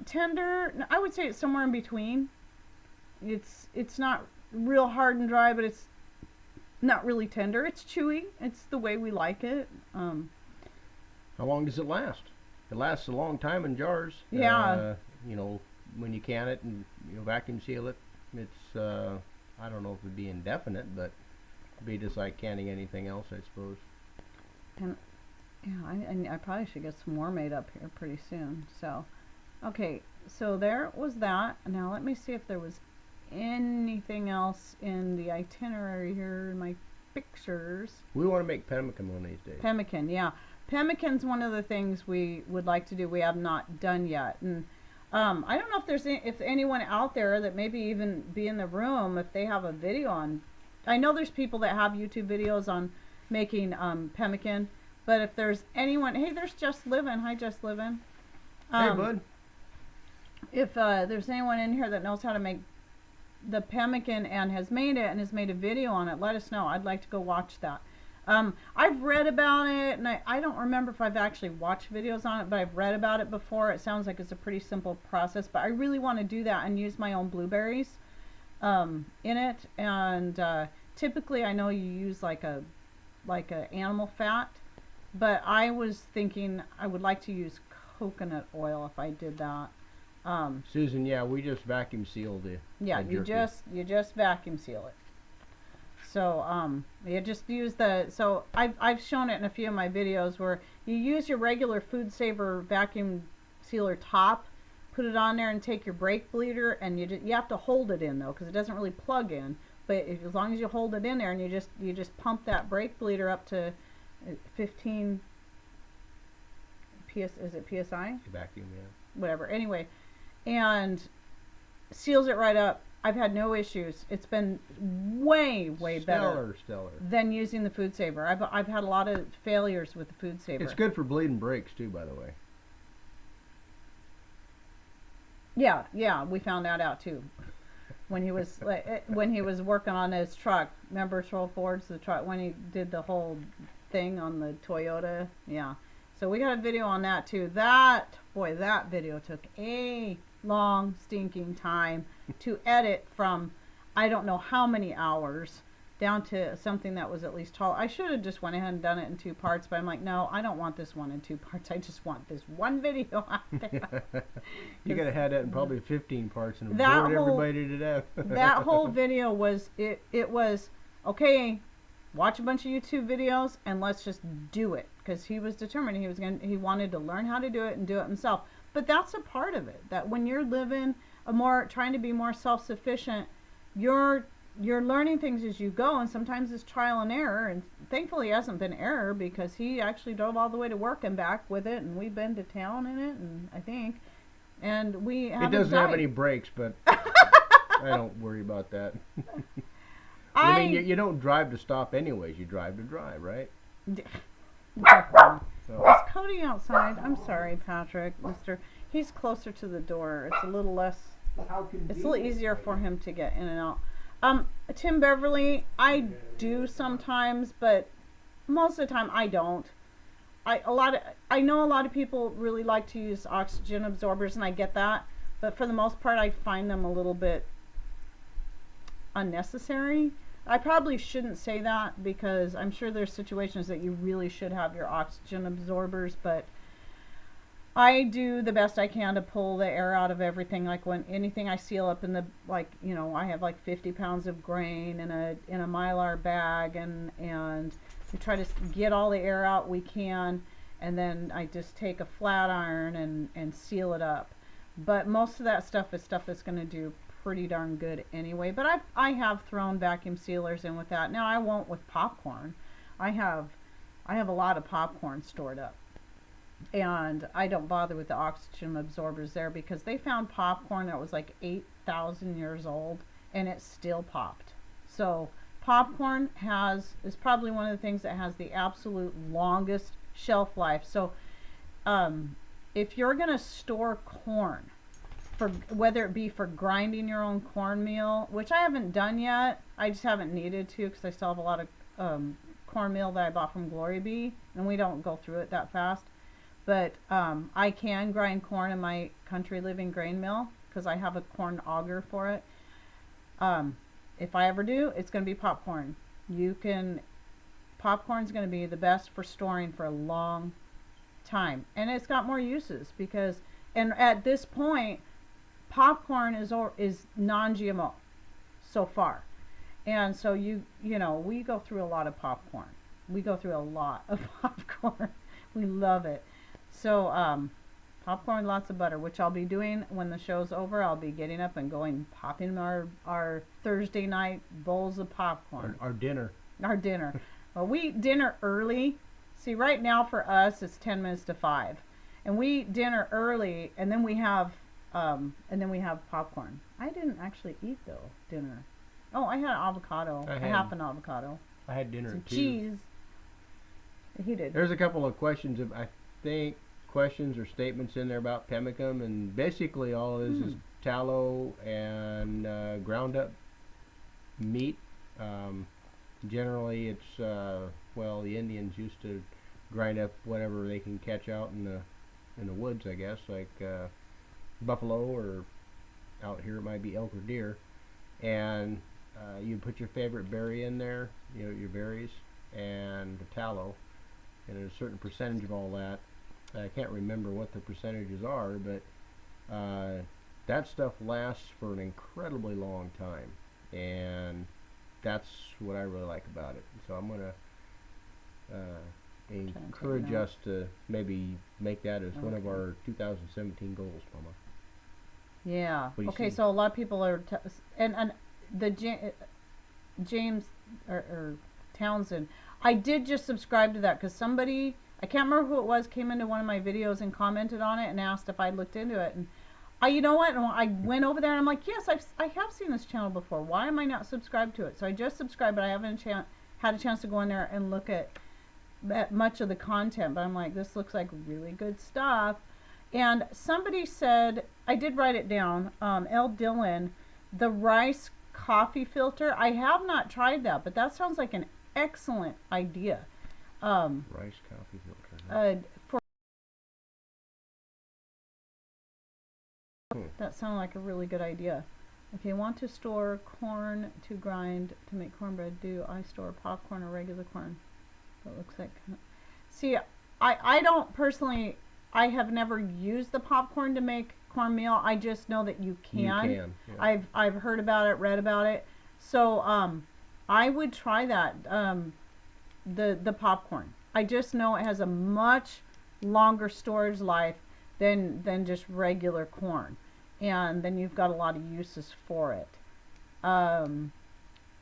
tender. I would say it's somewhere in between. It's not real hard and dry, but it's not really tender. It's chewy. It's the way we like it. How long does it last? It lasts a long time in jars. Yeah. You know, when you can it and vacuum seal it, it's I don't know if it'd be indefinite, but it'd be just like canning anything else, I suppose. And yeah, I probably should get some more made up here pretty soon. So, okay, so there was that. Now let me see if there was anything else in the itinerary here in my pictures. We want to make pemmican one of these days. Pemmican, yeah. Pemmican's one of the things we would like to do. We have not done yet. And I don't know if there's if anyone out there that maybe even be in the room if they have a video on. I know there's people that have YouTube videos on making pemmican, but if there's anyone, hey, there's Just Livin'. Hi, Just Livin'. Hey, bud. If there's anyone in here that knows how to make the pemmican and has made it and has made a video on it, let us know. I'd like to go watch that. I've read about it, and I don't remember if I've actually watched videos on it, but I've read about it before. It sounds like it's a pretty simple process, but I really want to do that and use my own blueberries in it. And typically I know you use like a animal fat, but I was thinking I would like to use coconut oil if I did that. Susan, yeah, we just vacuum sealed the Yeah, the you jerky. just vacuum seal it. So you just use so I've shown it in a few of my videos where you use your regular Food Saver vacuum sealer top, put it on there and take your brake bleeder, and you have to hold it in though because it doesn't really plug in, but as long as you hold it in there and you just pump that brake bleeder up to 15 is it PSI? Vacuum, yeah. Whatever. Anyway, and seals it right up. I've had no issues. It's been way better Stellar. than using the Food Saver. I've had a lot of failures with the Food Saver. It's good for bleeding brakes too, by the way. Yeah, we found that out too. When he was working on his truck, remember Troll Ford's the truck when he did the whole thing on the Toyota? Yeah. So we got a video on that too. That video took a long stinking time to edit from I don't know how many hours down to something that was at least tall. I should have just went ahead and done it in 2 parts, but I'm like, no, I don't want this one in 2 parts. I just want this one video out there. You could have had that in probably 15 parts and that bored whole- everybody to death. That whole video was it was okay, watch a bunch of YouTube videos and let's just do it, because he was determined he wanted to learn how to do it and do it himself. But that's a part of it, that when you're living trying to be more self-sufficient, you're learning things as you go, and sometimes it's trial and error, and thankfully it hasn't been error because he actually drove all the way to work and back with it, and we've been to town in it, and I think, and we haven't It doesn't died. have any brakes, but I don't worry about that. I mean, you don't drive to stop anyways. You drive to drive, right? So. Is Cody outside? I'm sorry, Patrick. He's closer to the door. It's a little less. It's a little easier for him to get in and out. Tim Beverly, I do sometimes, but most of the time I don't. I know a lot of people really like to use oxygen absorbers, and I get that, but for the most part I find them a little bit unnecessary. I probably shouldn't say that because I'm sure there's situations that you really should have your oxygen absorbers, but I do the best I can to pull the air out of everything. Like when anything I seal up in the, like, you know, I have like 50 pounds of grain in a Mylar bag, and we try to get all the air out we can, and then I just take a flat iron and seal it up. But most of that stuff is stuff that's going to do pretty darn good anyway. But I have thrown vacuum sealers in with that. Now I won't with popcorn. I have a lot of popcorn stored up, and I don't bother with the oxygen absorbers there because they found popcorn that was like 8,000 years old and it still popped. So popcorn is probably one of the things that has the absolute longest shelf life. So if you're gonna store corn, for whether it be for grinding your own cornmeal, which I haven't done yet. I just haven't needed to because I still have a lot of cornmeal that I bought from Glory Bee, and we don't go through it that fast. But I can grind corn in my country living grain mill because I have a corn auger for it. If I ever do, it's going to be popcorn. Popcorn's going to be the best for storing for a long time, and it's got more uses because, and at this point, popcorn is non-GMO so far, and so you know, we go through a lot of popcorn. We go through a lot of popcorn. We love it. So popcorn, lots of butter, which I'll be doing when the show's over. I'll be getting up and going popping our Thursday night bowls of popcorn. Our dinner. Our dinner. Well, we eat dinner early. See, right now for us it's 10 minutes to 5, and we eat dinner early, and then we have popcorn. I didn't actually eat though dinner. Oh, I had an avocado. Half an avocado. I had dinner Some too. cheese. He did. There's a couple of questions questions or statements in there about pemmican, and basically all it is tallow and ground up meat. Generally it's well, the Indians used to grind up whatever they can catch out in the woods, I guess, like buffalo, or out here it might be elk or deer, and you put your favorite berry in there, your berries, and the tallow, and a certain percentage of all that. I can't remember what the percentages are, but that stuff lasts for an incredibly long time, and that's what I really like about it. So I'm going to encourage us to maybe make that as one of our 2017 goals, Mama. Yeah. Okay, so a lot of people are, and the James or Townsend, I did just subscribe to that because somebody, I can't remember who it was, came into one of my videos and commented on it and asked if I'd looked into it. And you know what? And I went over there and I'm like, yes, I have seen this channel before. Why am I not subscribed to it? So I just subscribed, but I haven't had a chance to go in there and look at much of the content. But I'm like, this looks like really good stuff. And somebody said, I did write it down, L. Dillon, the rice coffee filter. I have not tried that, but that sounds like an excellent idea. Rice coffee filter. That sounded like a really good idea. If you want to store corn to grind to make cornbread, do I store popcorn or regular corn? It looks like. See, I don't personally. I have never used the popcorn to make cornmeal. I just know that you can. You can. Yeah. I've heard about it, read about it. So I would try that. The popcorn. I just know it has a much longer storage life than just regular corn, and then you've got a lot of uses for it.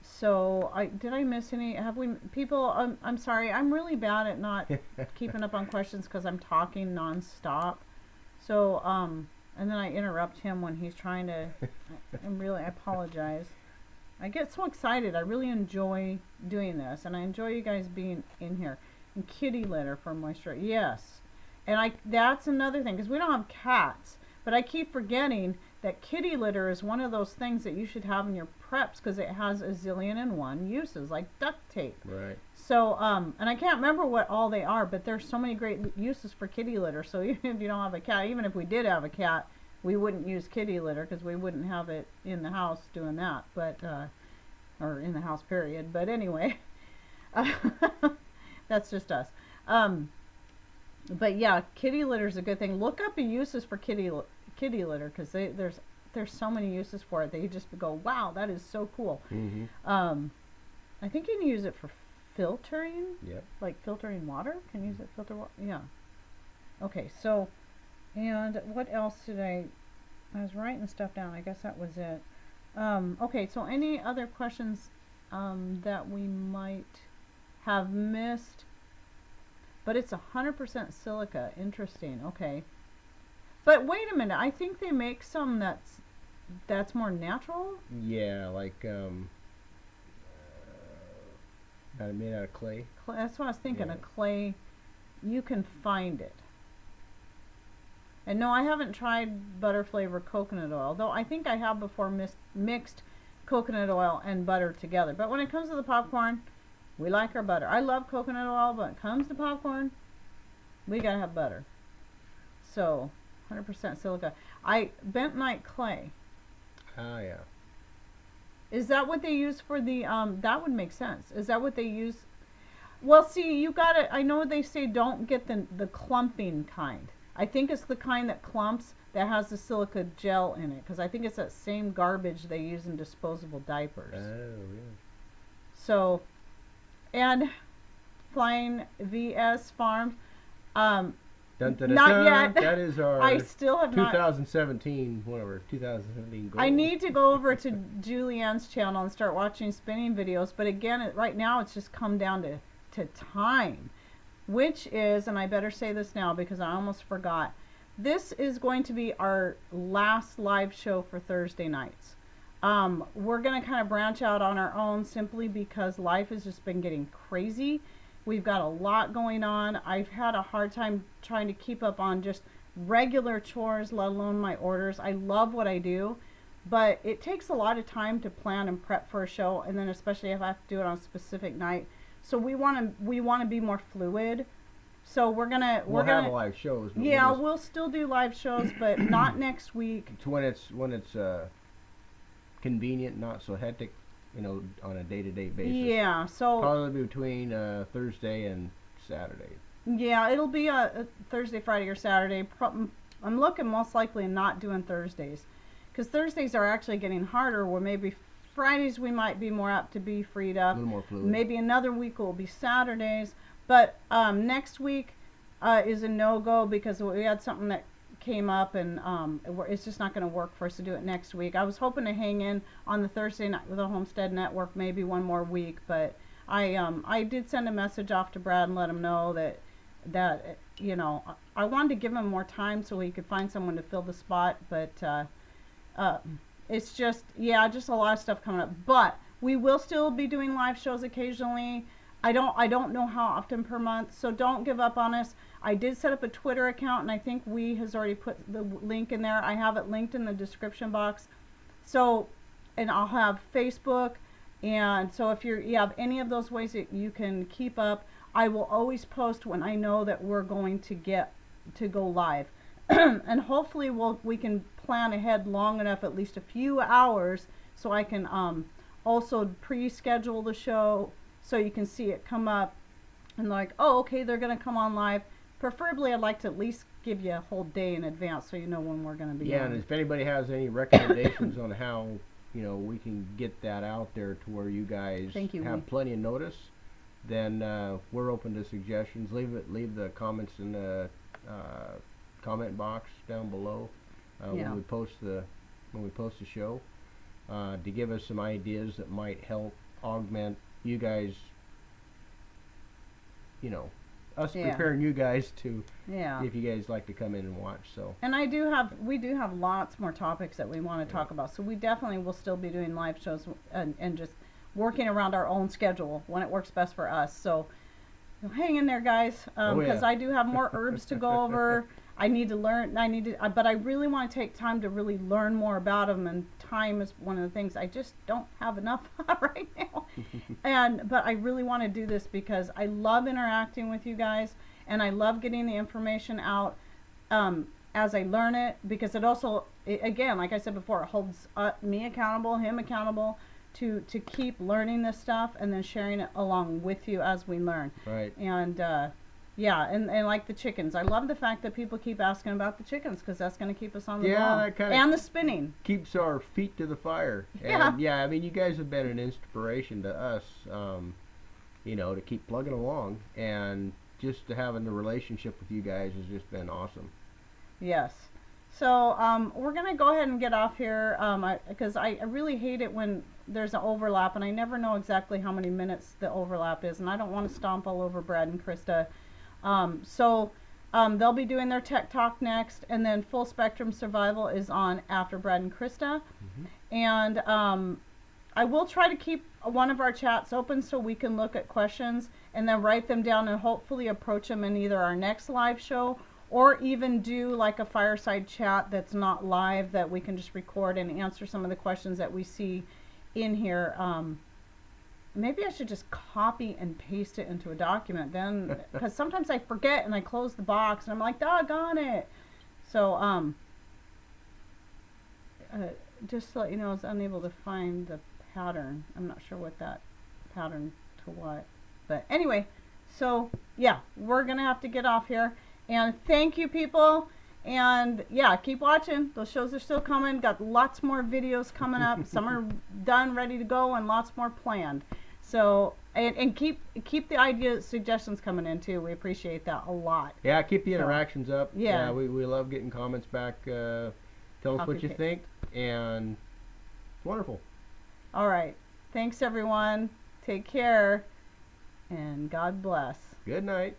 So did I miss any? Have we people? I'm sorry. I'm really bad at not keeping up on questions because I'm talking nonstop. So and then I interrupt him when he's trying to. I apologize. I get so excited. I really enjoy doing this, and I enjoy you guys being in here. And kitty litter for moisture, yes. And that's another thing, because we don't have cats, but I keep forgetting that kitty litter is one of those things that you should have in your preps because it has a zillion and one uses, like duct tape. Right. So, and I can't remember what all they are, but there's so many great uses for kitty litter. So even if you don't have a cat, even if we did have a cat, we wouldn't use kitty litter because we wouldn't have it in the house doing that, but or in the house period. But anyway, that's just us. But yeah, kitty litter is a good thing. Look up the uses for kitty litter because there's so many uses for it that you just go, wow, that is so cool. Mm-hmm. I think you can use it for filtering. Yep. Like filtering water. Can you use it filter water? Yeah. Okay. So, and what else did I was writing stuff down. I guess that was it. Okay. So any other questions that we might have missed? But it's 100% silica. Interesting. Okay. But wait a minute. I think they make some that's more natural. Yeah, like made out of clay. That's what I was thinking. Yeah. A clay. You can find it. And no, I haven't tried butter flavored coconut oil, though I think I have before mixed coconut oil and butter together. But when it comes to the popcorn, we like our butter. I love coconut oil, but when it comes to popcorn, we gotta have butter. So, 100% silica. Bentonite clay. Ah, yeah. Is that what they use for the, that would make sense. Is that what they use? Well, see, you gotta, I know they say don't get the clumping kind. I think it's the kind that clumps that has the silica gel in it. Because I think it's that same garbage they use in disposable diapers. Oh, yeah. So, and Flying VS Farms, Dun, dun, dun, not dun. yet. That is our I still have not. 2017, whatever, 2017 goal. I need to go over to Julianne's channel and start watching spinning videos. But again, right now it's just come down to time. Which is, and I better say this now because I almost forgot, this is going to be our last live show for Thursday nights. We're going to kind of branch out on our own simply because life has just been getting crazy. We've got a lot going on. I've had a hard time trying to keep up on just regular chores, let alone my orders. I love what I do, but it takes a lot of time to plan and prep for a show, and then especially if I have to do it on a specific night. So we want to be more fluid. So we'll have live shows. But yeah, we'll still do live shows, but not next week. It's when it's convenient, not so hectic, on a day-to-day basis. Yeah, so probably between Thursday and Saturday. Yeah, it'll be a Thursday, Friday, or Saturday. I'm looking most likely not doing Thursdays, because Thursdays are actually getting harder. Where maybe Fridays we might be more apt to be freed up. A little more fluid. Maybe another week will be Saturdays. But next week is a no-go because we had something that came up, and it's just not going to work for us to do it next week. I was hoping to hang in on the Thursday night with the Homestead Network maybe one more week, but I did send a message off to Brad and let him know that I wanted to give him more time so he could find someone to fill the spot, but it's just a lot of stuff coming up. But we will still be doing live shows occasionally. I don't know how often per month, so don't give up on us. I did set up a Twitter account, and I think has already put the link in there. I have it linked in the description box. So, and I'll have Facebook, and so if you have any of those ways that you can keep up, I will always post when I know that we're going to get to go live. And hopefully we can plan ahead long enough, at least a few hours, so I can also pre-schedule the show so you can see it come up and like, oh, okay, they're going to come on live. Preferably, I'd like to at least give you a whole day in advance so you know when we're going to be Yeah, on. and if anybody has any recommendations on how, we can get that out there to where you guys have plenty of notice, then we're open to suggestions. Leave the comments in the comment box down below when we post the show to give us some ideas that might help augment you guys, preparing you guys to, if you guys like to come in and watch. So, and we do have lots more topics that we want to talk about, so we definitely will still be doing live shows and just working around our own schedule when it works best for us. So hang in there, guys, because I do have more herbs to go over. I need to learn. But I really want to take time to really learn more about them. And time is one of the things I just don't have enough right now. But I really want to do this because I love interacting with you guys, and I love getting the information out as I learn it. Because it also, again, like I said before, it holds me accountable, him accountable to keep learning this stuff and then sharing it along with you as we learn. Right. And and like the chickens, I love the fact that people keep asking about the chickens because that's going to keep us on the ball. That kind of and the spinning keeps our feet to the fire. Yeah. And I mean, you guys have been an inspiration to us, to keep plugging along, and just to having the relationship with you guys has just been awesome. Yes. So we're going to go ahead and get off here because I really hate it when there's an overlap, and I never know exactly how many minutes the overlap is, and I don't want to stomp all over Brad and Krista. So they'll be doing their Tech Talk next, and then Full Spectrum Survival is on after Brad and Krista. Mm-hmm. And I will try to keep one of our chats open so we can look at questions and then write them down and hopefully approach them in either our next live show or even do like a fireside chat that's not live, that we can just record and answer some of the questions that we see in here. Maybe I should just copy and paste it into a document then, because sometimes I forget and I close the box and I'm like, doggone it. So just to let you know, I was unable to find the pattern. I'm not sure what that pattern to what, but anyway, so yeah, we're gonna have to get off here, and thank you, people, and yeah, keep watching. Those shows are still coming. Got lots more videos coming up. Some are done, ready to go, and lots more planned. So and keep the idea suggestions coming in too. We appreciate that a lot. Yeah, keep the interactions up. Yeah. We love getting comments back. Tell us what you think, and it's wonderful. All right. Thanks, everyone. Take care, and God bless. Good night.